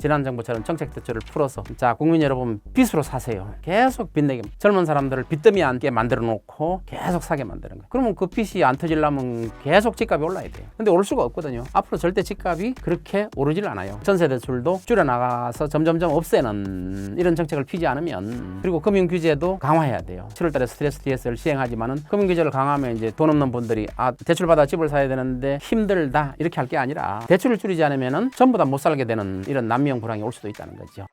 지난 정부처럼 정책 대출을 풀어서 자 국민 여러분 빚으로 사세요. 계속 빚내게 젊은 사람들을 빚더미 앉게 만들어 놓고 계속 사게 만드는 거예요. 그러면 그 빚이 안 터지려면 계속 집값이 올라야 돼요. 근데 오를 수가 없거든요. 앞으로 절대 집값이 그렇게 오르질 않아요. 전세 대출도 줄여나가서 점점점 없애는 이런 정책을 피지 않으면, 그리고 금융 규제도 강화해야 돼요. 7월 달에 스트레스 TS를 시행하지만은 금융 규제를 강화하면 이제 돈 없는 분들이 대출 받아 집을 사야 되는데 힘들다 이렇게 할 게 아니라 대출을 줄이지 않으면은 전부 다 못 살게 되는 이런 난미형 불황이 올 수도 있다는 거죠.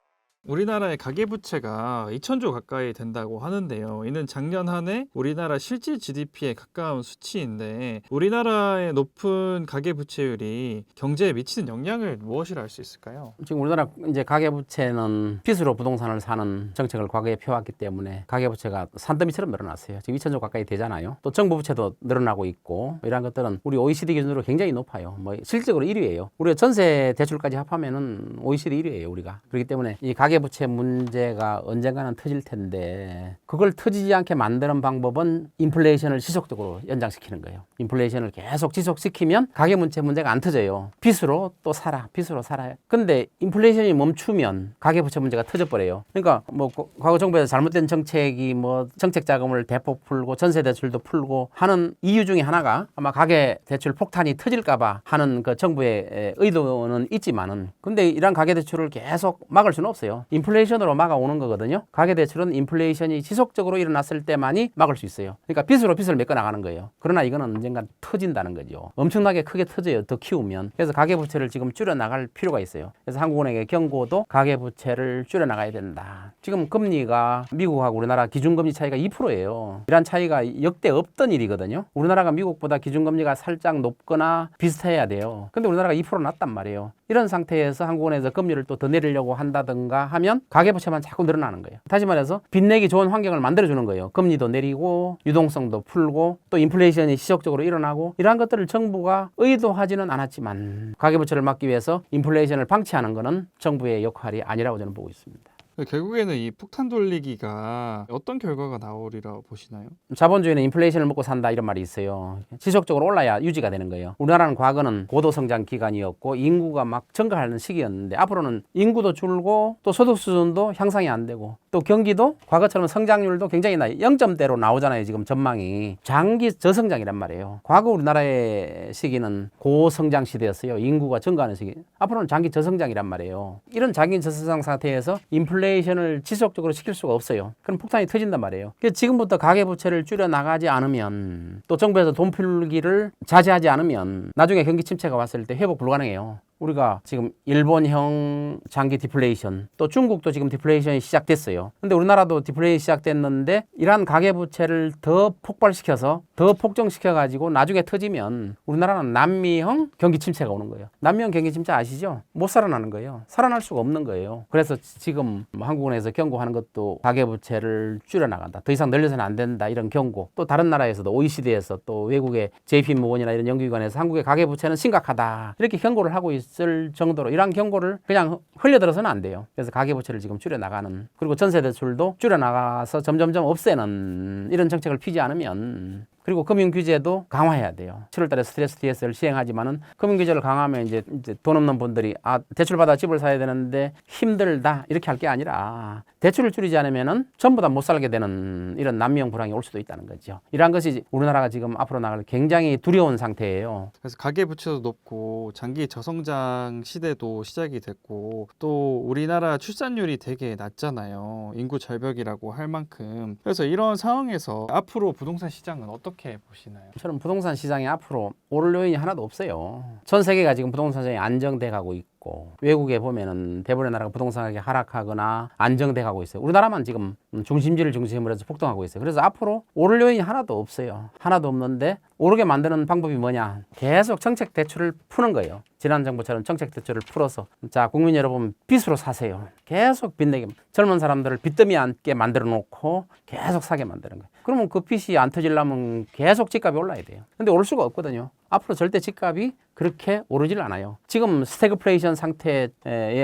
우리나라의 가계부채가 2,000조 가까이 된다고 하는데요. 이는 작년 한 해 우리나라 실질 GDP에 가까운 수치인데, 우리나라의 높은 가계부채율이 경제에 미치는 영향을 무엇이라 할 수 있을까요? 지금 우리나라 이제 가계부채는 빚으로 부동산을 사는 정책을 과거에 펴왔기 때문에 가계부채가 산더미처럼 늘어났어요. 지금 2,000조 가까이 되잖아요. 또 정부 부채도 늘어나고 있고, 이러한 것들은 우리 OECD 기준으로 굉장히 높아요. 뭐 실질적으로 1위예요. 우리가 전세 대출까지 합하면은 OECD 1위예요, 우리가. 그렇기 때문에 이 가계부채 문제가 언젠가는 터질 텐데, 그걸 터지지 않게 만드는 방법은 인플레이션을 지속적으로 연장시키는 거예요. 인플레이션을 계속 지속시키면 가계부채 문제가 안 터져요. 빚으로 또 살아, 빚으로 살아요. 근데 인플레이션이 멈추면 가계부채 문제가 터져버려요. 그러니까 뭐 과거 정부에서 잘못된 정책이 뭐 정책 자금을 대폭 풀고 전세 대출도 풀고 하는 이유 중에 하나가 아마 가계 대출 폭탄이 터질까봐 하는 그 정부의 의도는 있지만은, 근데 이런 가계 대출을 계속 막을 수는 없어요. 인플레이션으로 막아오는 거거든요. 가계대출은 인플레이션이 지속적으로 일어났을 때만이 막을 수 있어요. 그러니까 빚으로 빚을 메꿔 나가는 거예요. 그러나 이거는 언젠간 터진다는 거죠. 엄청나게 크게 터져요. 더 키우면. 그래서 가계부채를 지금 줄여나갈 필요가 있어요. 그래서 한국은행의 경고도 가계부채를 줄여나가야 된다. 지금 금리가 미국하고 우리나라 기준금리 차이가 2%예요. 이런 차이가 역대 없던 일이거든요. 우리나라가 미국보다 기준금리가 살짝 높거나 비슷해야 돼요. 근데 우리나라가 2% 낮단 말이에요. 이런 상태에서 한국은행에서 금리를 또 더 내리려고 한다든가 하면 가계부채만 자꾸 늘어나는 거예요. 다시 말해서 빚내기 좋은 환경을 만들어주는 거예요. 금리도 내리고 유동성도 풀고 또 인플레이션이 지속적으로 일어나고, 이러한 것들을 정부가 의도하지는 않았지만 가계부채를 막기 위해서 인플레이션을 방치하는 것은 정부의 역할이 아니라고 저는 보고 있습니다. 결국에는 이 폭탄 돌리기가 어떤 결과가 나오리라고 보시나요? 자본주의는 인플레이션을 먹고 산다 이런 말이 있어요. 지속적으로 올라야 유지가 되는 거예요. 우리나라는 과거는 고도성장 기간이었고 인구가 막 증가하는 시기였는데, 앞으로는 인구도 줄고 또 소득 수준도 향상이 안 되고 또 경기도 과거처럼 성장률도 굉장히 0점대로 나오잖아요. 지금 전망이 장기 저성장이란 말이에요. 과거 우리나라의 시기는 고성장 시대였어요. 인구가 증가하는 시기. 앞으로는 장기 저성장이란 말이에요. 이런 장기 저성장 상태에서 인플레이션을 지속적으로 시킬 수가 없어요. 그럼 폭탄이 터진단 말이에요. 그래서 지금부터 가계부채를 줄여나가지 않으면, 또 정부에서 돈 풀기를 자제하지 않으면 나중에 경기 침체가 왔을 때 회복 불가능해요. 우리가 지금 일본형 장기 디플레이션, 또 중국도 지금 디플레이션이 시작됐어요. 근데 우리나라도 디플레이션이 시작됐는데 이러한 가계부채를 더 폭발시켜서 더 폭정시켜가지고 나중에 터지면 우리나라는 남미형 경기 침체가 오는 거예요. 남미형 경기 침체 아시죠? 못 살아나는 거예요. 살아날 수가 없는 거예요. 그래서 지금 한국은행에서 경고하는 것도 가계부채를 줄여나간다. 더 이상 늘려서는 안 된다. 이런 경고. 또 다른 나라에서도 OECD에서 또 외국의 JP모건이나 이런 연구기관에서 한국의 가계부채는 심각하다. 이렇게 경고를 하고 있을 정도로, 이러한 경고를 그냥 흘려들어서는 안 돼요. 그래서 가계부채를 지금 줄여나가는, 그리고 전세대출도 줄여나가서 점점점 없애는 이런 정책을 피지 않으면, 그리고 금융 규제도 강화해야 돼요. 7월 달에 스트레스 TS를 시행하지만은 금융 규제를 강화하면 이제 돈 없는 분들이 대출 받아 집을 사야 되는데 힘들다 이렇게 할 게 아니라 대출을 줄이지 않으면은 전부 다 못 살게 되는 이런 난미형 불황이 올 수도 있다는 거죠. 이러한 것이 우리나라가 지금 앞으로 나갈 굉장히 두려운 상태예요. 그래서 가계부채도 높고 장기 저성장 시대도 시작이 됐고, 또 우리나라 출산율이 되게 낮잖아요. 인구 절벽이라고 할 만큼. 그래서 이런 상황에서 앞으로 부동산 시장은 어떻게 보시나요? 저는 부동산 시장이 앞으로 오를 요인이 하나도 없어요. 전 세계가 지금 부동산 시장이 안정돼 가고 있고, 외국에 보면은 대부분의 나라가 부동산 가격이 하락하거나 안정돼 가고 있어요. 우리나라만 지금 중심지를 중심으로 해서 폭등하고 있어요. 그래서 앞으로 오를 요인이 하나도 없어요. 하나도 없는데 오르게 만드는 방법이 뭐냐? 계속 정책 대출을 푸는 거예요. 지난 정부처럼 정책 대출을 풀어서 자 국민 여러분 빚으로 사세요. 계속 빚내게, 젊은 사람들을 빚더미 앉게 만들어 놓고 계속 사게 만드는 거예요. 그러면 그 빚이 안 터지려면 계속 집값이 올라야 돼요. 근데 오를 수가 없거든요. 앞으로 절대 집값이 그렇게 오르질 않아요. 지금 스태그플레이션 상태에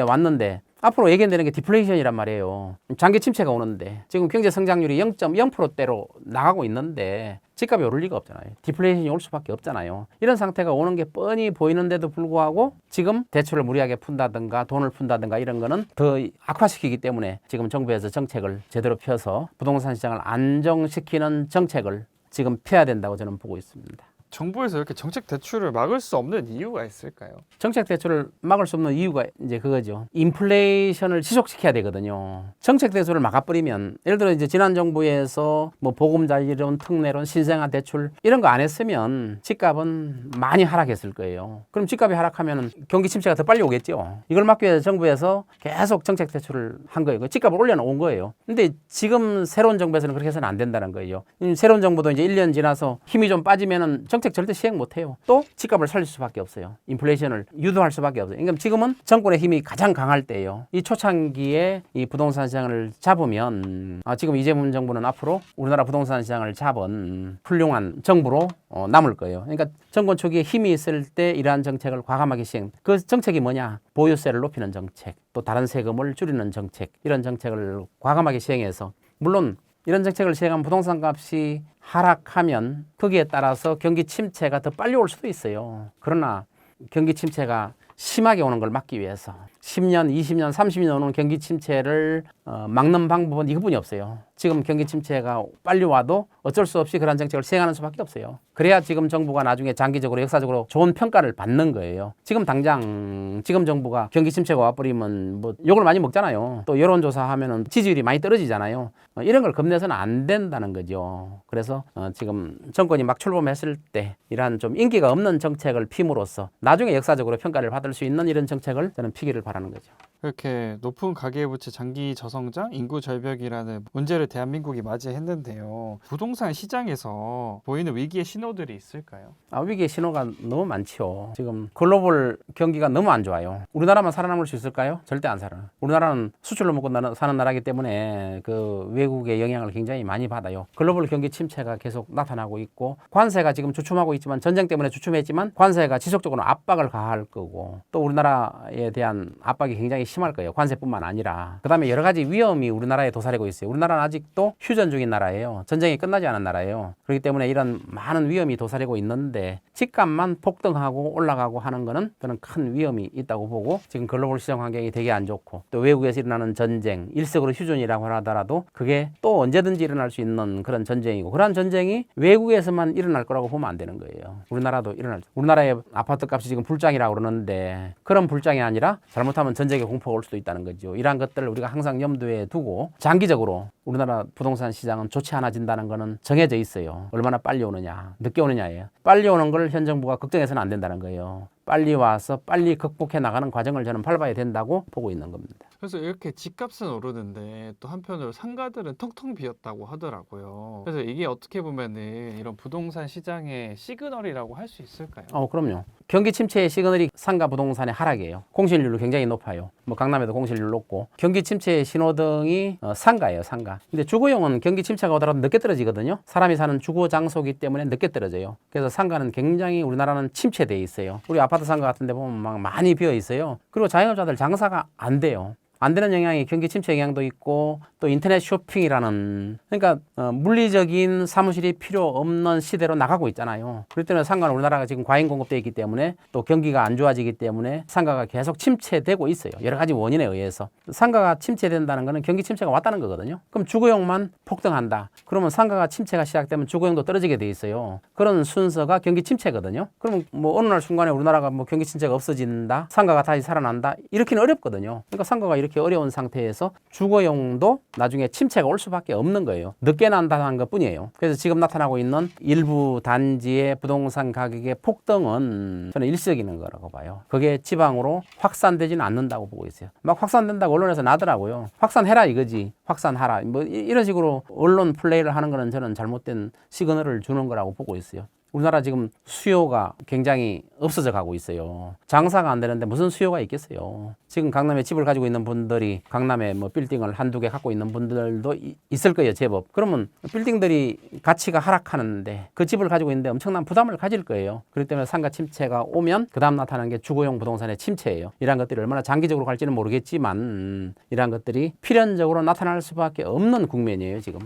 왔는데 앞으로 예견되는 게 디플레이션이란 말이에요. 장기 침체가 오는데 지금 경제 성장률이 0.0%대로 나가고 있는데 집값이 오를 리가 없잖아요. 디플레이션이 올 수밖에 없잖아요. 이런 상태가 오는 게 뻔히 보이는데도 불구하고 지금 대출을 무리하게 푼다든가 돈을 푼다든가 이런 거는 더 악화시키기 때문에 지금 정부에서 정책을 제대로 펴서 부동산 시장을 안정시키는 정책을 지금 펴야 된다고 저는 보고 있습니다. 정부에서 이렇게 정책 대출을 막을 수 없는 이유가 있을까요? 정책 대출을 막을 수 없는 이유가 이제 그거죠. 인플레이션을 지속시켜야 되거든요. 정책 대출을 막아버리면 예를 들어 이제 지난 정부에서 뭐 보금자리론, 특례론, 신생아 대출 이런 거 안 했으면 집값은 많이 하락했을 거예요. 그럼 집값이 하락하면 경기 침체가 더 빨리 오겠죠. 이걸 막기 위해서 정부에서 계속 정책 대출을 한 거예요. 집값을 올려놓은 거예요. 근데 지금 새로운 정부에서는 그렇게 해서는 안 된다는 거예요. 새로운 정부도 이제 1년 지나서 힘이 좀 빠지면은 정책 절대 시행 못해요. 또 집값을 살릴 수밖에 없어요. 인플레이션을 유도할 수밖에 없어요. 그러니까 지금은 정권의 힘이 가장 강할 때예요. 이 초창기에 이 부동산 시장을 잡으면 지금 이재명 정부는 앞으로 우리나라 부동산 시장을 잡은 훌륭한 정부로 남을 거예요. 그러니까 정권 초기에 힘이 있을 때 이러한 정책을 과감하게 시행. 그 정책이 뭐냐? 보유세를 높이는 정책, 또 다른 세금을 줄이는 정책, 이런 정책을 과감하게 시행해서 물론 이런 정책을 시행하면 부동산 값이 하락하면 거기에 따라서 경기 침체가 더 빨리 올 수도 있어요. 그러나 경기 침체가 심하게 오는 걸 막기 위해서 10년, 20년, 30년 오는 경기 침체를 막는 방법은 이것뿐이 없어요. 지금 경기 침체가 빨리 와도 어쩔 수 없이 그런 정책을 시행하는 수밖에 없어요. 그래야 지금 정부가 나중에 장기적으로 역사적으로 좋은 평가를 받는 거예요. 지금 당장 지금 정부가 경기 침체가 와버리면 뭐 욕을 많이 먹잖아요. 또 여론조사하면은 지지율이 많이 떨어지잖아요. 이런 걸 겁내서는 안 된다는 거죠. 그래서 지금 정권이 막 출범했을 때 이러한 좀 인기가 없는 정책을 핌으로써 나중에 역사적으로 평가를 받을 수 있는 이런 정책을 저는 피기를 바라는 거죠. 이렇게 높은 가계부채, 장기 저성장, 인구 절벽이라는 문제를 대한민국이 맞이했는데요. 부동산 시장에서 보이는 위기의 신호들이 있을까요? 위기의 신호가 너무 많죠. 지금 글로벌 경기가 너무 안 좋아요. 우리나라만 살아남을 수 있을까요? 절대 안 살아요. 우리나라는 수출로 먹고 사는 나라이기 때문에 그 외국의 영향을 굉장히 많이 받아요. 글로벌 경기 침체가 계속 나타나고 있고 관세가 지금 주춤하고 있지만 전쟁 때문에 주춤했지만 관세가 지속적으로 압박을 가할 거고 또 우리나라에 대한 압박이 굉장히 심할 거예요. 관세뿐만 아니라. 그다음에 여러 가지 위험이 우리나라에 도사리고 있어요. 우리나라는 아직도 휴전 중인 나라예요. 전쟁이 끝나지 않은 나라예요. 그렇기 때문에 이런 많은 위험이 도사리고 있는데 집값만 폭등하고 올라가고 하는 거는 저는 큰 위험이 있다고 보고 지금 글로벌 시장 환경이 되게 안 좋고 또 외국에서 일어나는 전쟁, 일석으로 휴전이라고 하더라도 그게 또 언제든지 일어날 수 있는 그런 전쟁이고 그런 전쟁이 외국에서만 일어날 거라고 보면 안 되는 거예요. 우리나라도 우리나라의 아파트 값이 지금 불장이라고 그러는데 그런 불장이 아니라 잘못하면 전쟁의 공포가 올 수도 있다는 거죠. 이러한 것들을 우리가 항상 염두에 두고 장기적으로 우리나라 부동산 시장은 좋지 않아진다는 거는 정해져 있어요. 얼마나 빨리 오느냐, 늦게 오느냐예요. 빨리 오는 걸 현 정부가 걱정해서는 안 된다는 거예요. 빨리 와서 빨리 극복해 나가는 과정을 저는 밟아야 된다고 보고 있는 겁니다. 그래서 이렇게 집값은 오르는데 또 한편으로 상가들은 텅텅 비었다고 하더라고요. 그래서 이게 어떻게 보면은 이런 부동산 시장의 시그널이라고 할 수 있을까요? 그럼요. 경기 침체의 시그널이 상가 부동산의 하락이에요. 공실률도 굉장히 높아요. 뭐 강남에도 공실률 높고 경기 침체의 신호등이 상가예요, 상가. 근데 주거용은 경기 침체가 오더라도 늦게 떨어지거든요. 사람이 사는 주거 장소이기 때문에 늦게 떨어져요. 그래서 상가는 굉장히 우리나라는 침체돼 있어요. 우리 아파트 상가 같은 데 보면 막 많이 비어 있어요. 그리고 자영업자들 장사가 안 돼요. 안 되는 영향이 경기 침체 영향도 있고 또 인터넷 쇼핑이라는 그러니까 물리적인 사무실이 필요 없는 시대로 나가고 있잖아요. 그렇기 때문에 상가는 우리나라가 지금 과잉 공급되어 있기 때문에 또 경기가 안 좋아지기 때문에 상가가 계속 침체되고 있어요. 여러 가지 원인에 의해서. 상가가 침체된다는 거는 경기 침체가 왔다는 거거든요. 그럼 주거용만 폭등한다. 그러면 상가가 침체가 시작되면 주거용도 떨어지게 돼 있어요. 그런 순서가 경기 침체거든요. 그러면 뭐 어느 날 순간에 우리나라가 뭐 경기 침체가 없어진다. 상가가 다시 살아난다. 이렇게는 어렵거든요. 그러니까 상가가 이렇게 어려운 상태에서 주거용도 나중에 침체가 올 수밖에 없는 거예요. 늦게 난다는 것 뿐이에요. 그래서 지금 나타나고 있는 일부 단지의 부동산 가격의 폭등은 저는 일시적인 거라고 봐요. 그게 지방으로 확산되지는 않는다고 보고 있어요. 막 확산된다고 언론에서 나더라고요. 확산해라 이거지. 확산하라. 뭐 이런 식으로 언론 플레이를 하는 거는 저는 잘못된 시그널을 주는 거라고 보고 있어요. 우리나라 지금 수요가 굉장히 없어져 가고 있어요. 장사가 안 되는데 무슨 수요가 있겠어요. 지금 강남에 집을 가지고 있는 분들이 강남에 뭐 빌딩을 한두 개 갖고 있는 분들도 있을 거예요, 제법. 그러면 빌딩들이 가치가 하락하는데 그 집을 가지고 있는데 엄청난 부담을 가질 거예요. 그렇기 때문에 상가 침체가 오면 그 다음 나타나는 게 주거용 부동산의 침체예요. 이러한 것들이 얼마나 장기적으로 갈지는 모르겠지만 이러한 것들이 필연적으로 나타날 수밖에 없는 국면이에요, 지금.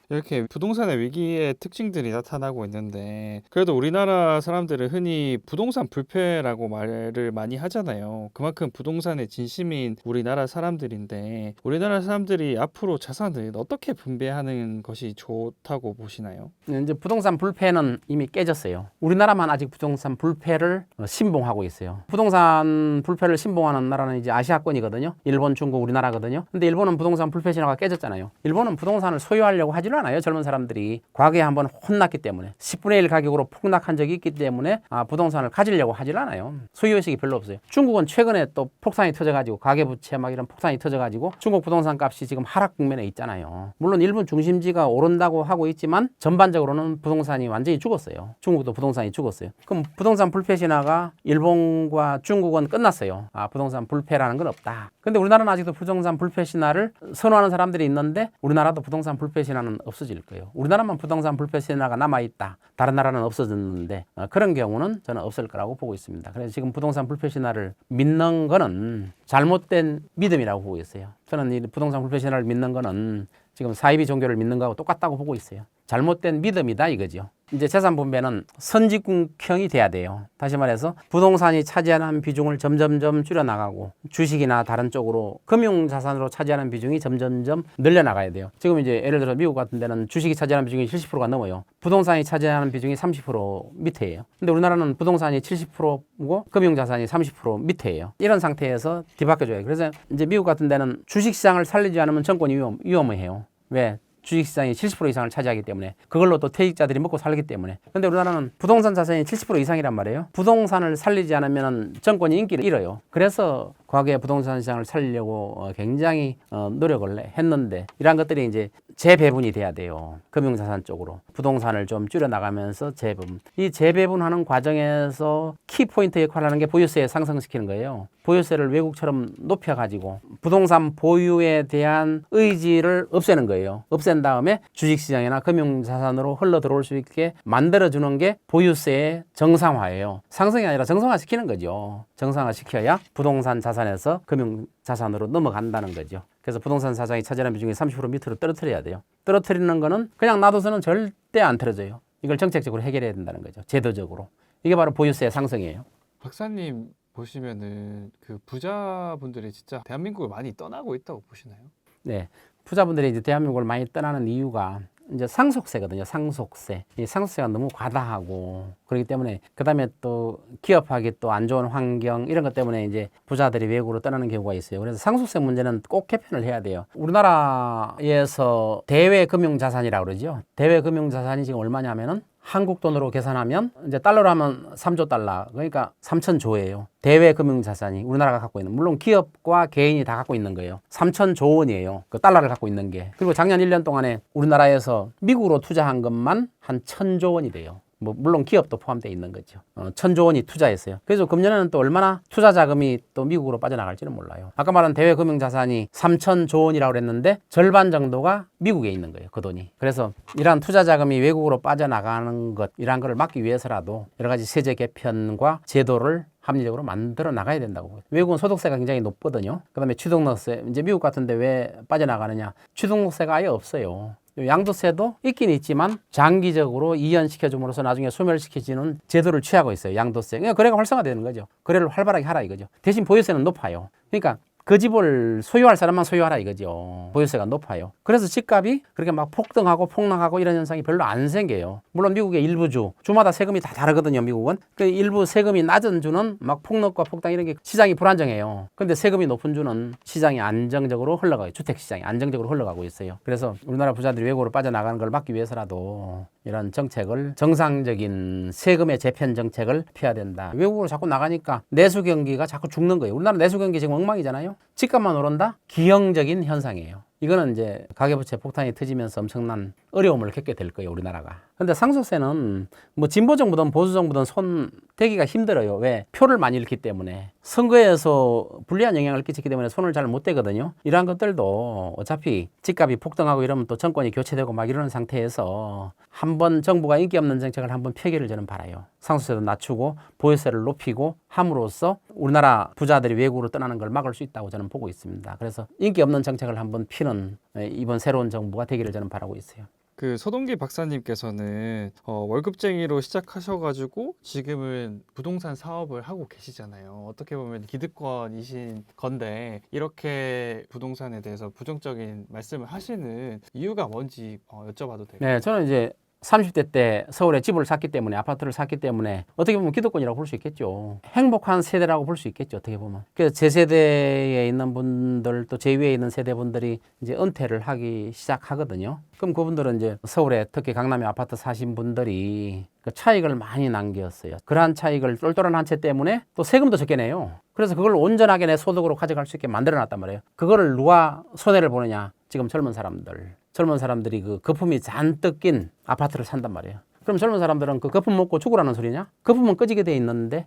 이렇게 부동산의 위기의 특징들이 나타나고 있는데 그래도 우리나라 사람들은 흔히 부동산 불패라고 말을 많이 하잖아요. 그만큼 부동산에 진심인 우리나라 사람들인데 우리나라 사람들이 앞으로 자산을 어떻게 분배하는 것이 좋다고 보시나요? 이제 부동산 불패는 이미 깨졌어요. 우리나라만 아직 부동산 불패를 신봉하고 있어요. 부동산 불패를 신봉하는 나라는 이제 아시아권이거든요. 일본, 중국, 우리나라거든요. 근데 일본은 부동산 불패 신화가 깨졌잖아요. 일본은 부동산을 소유하려고 하지는 않아요. 젊은 사람들이 과거에 한번 혼났기 때문에 10분의 1 가격으로 폭락한 적이 있기 때문에 부동산을 가지려고 하질 않아요. 소유의식이 별로 없어요. 중국은 최근에 또 폭탄이 터져가지고 가계부채 막 이런 폭탄이 터져가지고 중국 부동산 값이 지금 하락 국면에 있잖아요. 물론 일본 중심지가 오른다고 하고 있지만 전반적으로는 부동산이 완전히 죽었어요. 중국도 부동산이 죽었어요. 그럼 부동산 불패 신화가 일본과 중국은 끝났어요. 부동산 불패라는 건 없다. 근데 우리나라는 아직도 부동산 불패 신화를 선호하는 사람들이 있는데 우리나라도 부동산 불패 신화는 없어질 거예요. 우리나라만 부동산 불패 신화가 남아있다. 다른 나라는 없어졌는데 그런 경우는 저는 없을 거라고 보고 있습니다. 그래서 지금 부동산 불패 신화를 믿는 거는 잘못된 믿음이라고 보고 있어요. 저는 이 부동산 불패 신화를 믿는 거는 지금 사이비 종교를 믿는 거하고 똑같다고 보고 있어요. 잘못된 믿음이다 이거죠. 이제 재산 분배는 선진국형이 돼야 돼요. 다시 말해서 부동산이 차지하는 비중을 점점점 줄여나가고 주식이나 다른 쪽으로 금융자산으로 차지하는 비중이 점점점 늘려나가야 돼요. 지금 이제 예를 들어 미국 같은 데는 주식이 차지하는 비중이 70%가 넘어요. 부동산이 차지하는 비중이 30% 밑에예요. 근데 우리나라는 부동산이 70%고 금융자산이 30% 밑에예요. 이런 상태에서 뒤바뀌어줘요. 그래서 이제 미국 같은 데는 주식시장을 살리지 않으면 정권이 위험해요. 왜? 주식시장이 70% 이상을 차지하기 때문에 그걸로 또 퇴직자들이 먹고 살기 때문에. 근데 우리나라는 부동산 자산이 70% 이상이란 말이에요. 부동산을 살리지 않으면 정권이 인기를 잃어요. 그래서 과거에 부동산 시장을 살리려고 굉장히 노력을 했는데 이러한 것들이 이제 재배분이 돼야 돼요. 금융자산 쪽으로. 부동산을 좀 줄여나가면서 재배분. 이 재배분하는 과정에서 키포인트 역할을 하는 게 보유세 상승시키는 거예요. 보유세를 외국처럼 높여가지고 부동산 보유에 대한 의지를 없애는 거예요. 없앤 다음에 주식시장이나 금융자산으로 흘러 들어올 수 있게 만들어주는 게 보유세의 정상화예요. 상승이 아니라 정상화시키는 거죠. 정상화시켜야 부동산 자산에서 금융자산으로 넘어간다는 거죠. 그래서 부동산 사장이 차지하는 비중이 30% 밑으로 떨어뜨려야 돼요. 떨어뜨리는 거는 그냥 놔둬서는 절대 안 틀어져요. 이걸 정책적으로 해결해야 된다는 거죠. 제도적으로. 이게 바로 보유세 상승이에요. 박사님 보시면은 그 부자분들이 진짜 대한민국을 많이 떠나고 있다고 보시나요? 네. 부자분들이 이제 대한민국을 많이 떠나는 이유가 이제 상속세거든요. 상속세. 이 상속세가 너무 과다하고 그렇기 때문에 그다음에 또 기업하기 또 안 좋은 환경 이런 것 때문에 이제 부자들이 외국으로 떠나는 경우가 있어요. 그래서 상속세 문제는 꼭 개편을 해야 돼요. 우리나라에서 대외 금융 자산이라고 그러죠. 대외 금융 자산이 지금 얼마냐면은 한국 돈으로 계산하면 이제 달러로 하면 3조 달러 그러니까 3,000조예요. 대외 금융 자산이 우리나라가 갖고 있는 물론 기업과 개인이 다 갖고 있는 거예요. 3,000조 원이에요. 그 달러를 갖고 있는 게. 그리고 작년 1년 동안에 우리나라에서 미국으로 투자한 것만 한 1,000조 원이 돼요. 물론 기업도 포함되어 있는 거죠. 1,000조 원이 투자했어요. 그래서 금년에는 또 얼마나 투자 자금이 또 미국으로 빠져나갈지는 몰라요. 아까 말한 대외 금융 자산이 3,000조 원이라고 그랬는데 절반 정도가 미국에 있는 거예요. 그 돈이. 그래서 이러한 투자 자금이 외국으로 빠져나가는 것 이러한 걸 막기 위해서라도 여러 가지 세제 개편과 제도를 합리적으로 만들어 나가야 된다고 보여요. 외국은 소득세가 굉장히 높거든요. 그다음에 취득세. 이제 미국 같은데 왜 빠져나가느냐? 취득세가 아예 없어요. 양도세도 있긴 있지만 장기적으로 이연시켜줌으로써 나중에 소멸시켜지는 제도를 취하고 있어요. 양도세. 그러니까 거래가 활성화되는 거죠. 거래를 활발하게 하라 이거죠. 대신 보유세는 높아요. 그러니까 그 집을 소유할 사람만 소유하라 이거죠. 보유세가 높아요. 그래서 집값이 그렇게 막 폭등하고 폭락하고 이런 현상이 별로 안 생겨요. 물론 미국의 일부 주마다 세금이 다 다르거든요. 미국은. 그 일부 세금이 낮은 주는 막 폭락과 폭당 이런 게 시장이 불안정해요. 근데 세금이 높은 주는 시장이 안정적으로 흘러가요. 주택시장이 안정적으로 흘러가고 있어요. 그래서 우리나라 부자들이 외국으로 빠져나가는 걸 막기 위해서라도 이런 정책을 정상적인 세금의 재편 정책을 펴야 된다. 외국으로 자꾸 나가니까 내수 경기가 자꾸 죽는 거예요. 우리나라 내수 경기 지금 엉망이잖아요. 집값만 오른다? 기형적인 현상이에요. 이거는 이제 가계부채 폭탄이 터지면서 엄청난 어려움을 겪게 될 거예요. 우리나라가. 근데 상속세는 뭐 진보 정부든 보수 정부든 손 대기가 힘들어요. 왜? 표를 많이 잃기 때문에. 선거에서 불리한 영향을 끼치기 때문에 손을 잘 못 대거든요. 이러한 것들도 어차피 집값이 폭등하고 이러면 또 정권이 교체되고 막 이러는 상태에서 한번 정부가 인기 없는 정책을 한번 폐기를 저는 바라요. 상속세도 낮추고 보유세를 높이고 함으로써 우리나라 부자들이 외국으로 떠나는 걸 막을 수 있다고 저는 보고 있습니다. 그래서 인기 없는 정책을 한번 피는 이번 새로운 정부가 되기를 저는 바라고 있어요. 그 서동기 박사님께서는 월급쟁이로 시작하셔가지고 지금은 부동산 사업을 하고 계시잖아요. 어떻게 보면 기득권이신 건데 이렇게 부동산에 대해서 부정적인 말씀을 하시는 이유가 뭔지 여쭤봐도 될까요? 네, 저는 이제 30대 때 서울에 집을 샀기 때문에 아파트를 샀기 때문에 어떻게 보면 기득권이라고 볼 수 있겠죠. 행복한 세대라고 볼 수 있겠죠. 어떻게 보면. 그래서 제 세대에 있는 분들 또 제 위에 있는 세대분들이 이제 은퇴를 하기 시작하거든요. 그럼 그분들은 이제 서울에 특히 강남에 아파트 사신 분들이 그 차익을 많이 남겼어요. 그러한 차익을 똘똘한 한 채 때문에 또 세금도 적게 내요. 그래서 그걸 온전하게 내 소득으로 가져갈 수 있게 만들어 놨단 말이에요. 그거를 누가 손해를 보느냐? 지금 젊은 사람들이 그 거품이 잔뜩 낀 아파트를 산단 말이에요. 그럼 젊은 사람들은 그 거품 먹고 죽으라는 소리냐? 거품은 꺼지게 돼 있는데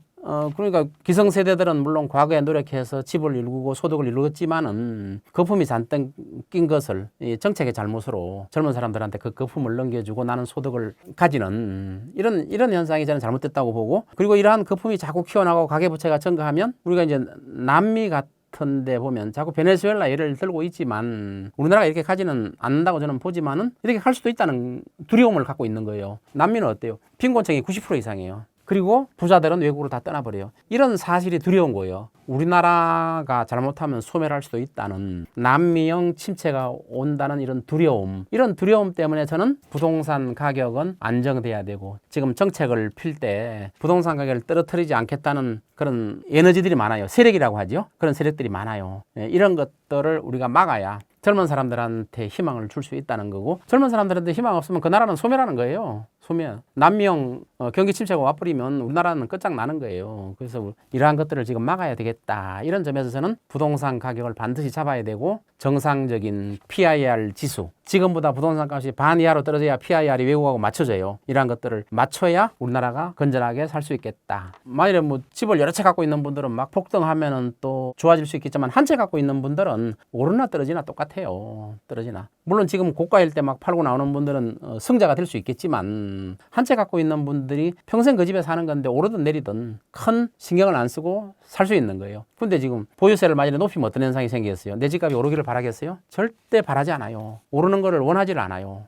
그러니까 기성세대들은 물론 과거에 노력해서 집을 일구고 소득을 이루었지만은 거품이 잔뜩 낀 것을 이 정책의 잘못으로 젊은 사람들한테 그 거품을 넘겨주고 나는 소득을 가지는 이런 현상이 저는 잘못됐다고 보고, 그리고 이러한 거품이 자꾸 키워나가고 가계부채가 증가하면 우리가 이제 남미 같은데 보면 자꾸 베네수엘라 예를 들고 있지만 우리나라가 이렇게 가지는 않는다고 저는 보지만은 이렇게 갈 수도 있다는 두려움을 갖고 있는 거예요. 남미는 어때요? 빈곤층이 90% 이상이에요. 그리고 부자들은 외국으로 다 떠나버려요. 이런 사실이 두려운 거예요. 우리나라가 잘못하면 소멸할 수도 있다는 남미형 침체가 온다는 이런 두려움 때문에 저는 부동산 가격은 안정돼야 되고, 지금 정책을 필 때 부동산 가격을 떨어뜨리지 않겠다는 그런 에너지들이 많아요. 세력이라고 하죠. 그런 세력들이 많아요. 이런 것들을 우리가 막아야 젊은 사람들한테 희망을 줄 수 있다는 거고, 젊은 사람들한테 희망 없으면 그 나라는 소멸하는 거예요. 소멸. 남미형 경기 침체가 와버리면 우리나라는 끝장나는 거예요. 그래서 이러한 것들을 지금 막아야 되겠다. 이런 점에서 저는 부동산 가격을 반드시 잡아야 되고, 정상적인 PIR 지수, 지금보다 부동산 값이 반 이하로 떨어져야 PIR이 외국하고 맞춰져요. 이러한 것들을 맞춰야 우리나라가 건전하게 살 수 있겠다. 만일에 뭐 집을 여러 채 갖고 있는 분들은 막 폭등하면은 또 좋아질 수 있겠지만, 한 채 갖고 있는 분들은 오르나 떨어지나 똑같아요. 떨어지나. 물론 지금 고가일 때 막 팔고 나오는 분들은 승자가 될 수 있겠지만, 한 채 갖고 있는 분들이 평생 그 집에 사는 건데 오르든 내리든 큰 신경을 안 쓰고 살 수 있는 거예요. 근데 지금 보유세를 만일에 높이면 어떤 현상이 생기겠어요? 내 집값이 오르기를 바라겠어요? 절대 바라지 않아요. 오르는 거를 원하지를 않아요.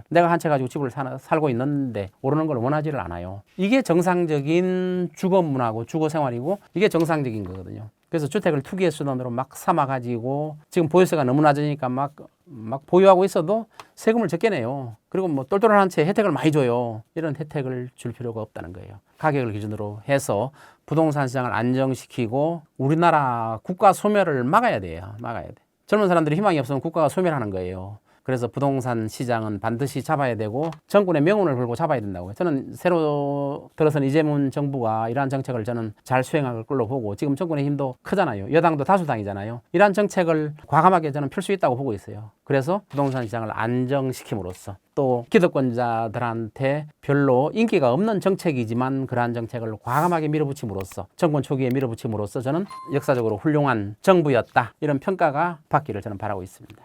내가 한 채 가지고 집을 살고 있는데 오르는 걸 원하지를 않아요. 이게 정상적인 주거 문화고 주거 생활이고, 이게 정상적인 거거든요. 그래서 주택을 투기의 수단으로 막 삼아가지고 지금 보유세가 너무 낮으니까 막 보유하고 있어도 세금을 적게 내요. 그리고 뭐 똘똘한 한 채 혜택을 많이 줘요. 이런 혜택을 줄 필요가 없다는 거예요. 가격을 기준으로 해서 부동산 시장을 안정시키고 우리나라 국가 소멸을 막아야 돼요. 막아야 돼. 젊은 사람들이 희망이 없으면 국가가 소멸하는 거예요. 그래서 부동산 시장은 반드시 잡아야 되고 정권의 명운을 걸고 잡아야 된다고요. 저는 새로 들어선 이재명 정부가 이러한 정책을 저는 잘 수행할 걸로 보고, 지금 정권의 힘도 크잖아요. 여당도 다수당이잖아요. 이러한 정책을 과감하게 저는 펼 수 있다고 보고 있어요. 그래서 부동산 시장을 안정시킴으로써, 또 기득권자들한테 별로 인기가 없는 정책이지만 그러한 정책을 과감하게 밀어붙임으로써, 정권 초기에 밀어붙임으로써 저는 역사적으로 훌륭한 정부였다, 이런 평가가 받기를 저는 바라고 있습니다.